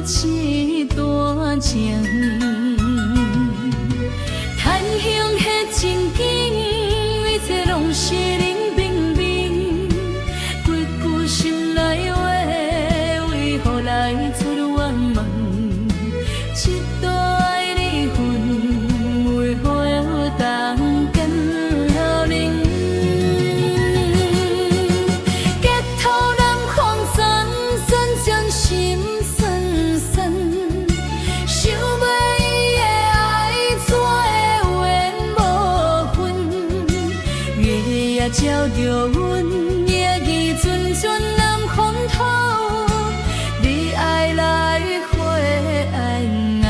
一段情。叹兄迄情景，一切拢是冷冰冰。几句心内话，为何来出远门？一段爱离分，为何要当见老人？街头南风酸酸，将心酸酸。想袂伊的爱，怎会缘无分？月夜照着阮，夜已阵阵南风透。你爱来回爱爱，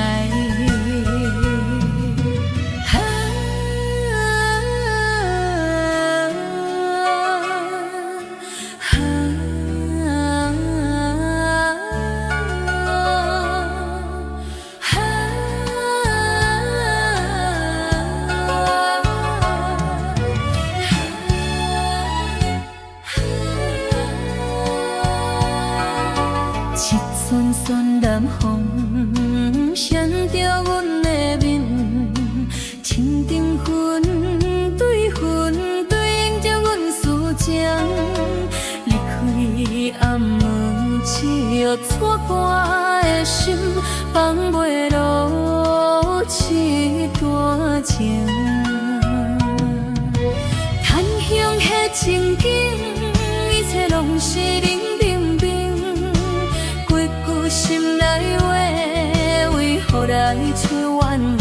一阵阵南风闪着阮的面，天顶云对云对应着阮思情。离开暗门，只有错我的心，放袂落一段情。叹兄迄情景，一切拢是冷冰冰。几句心内话，为何来找怨？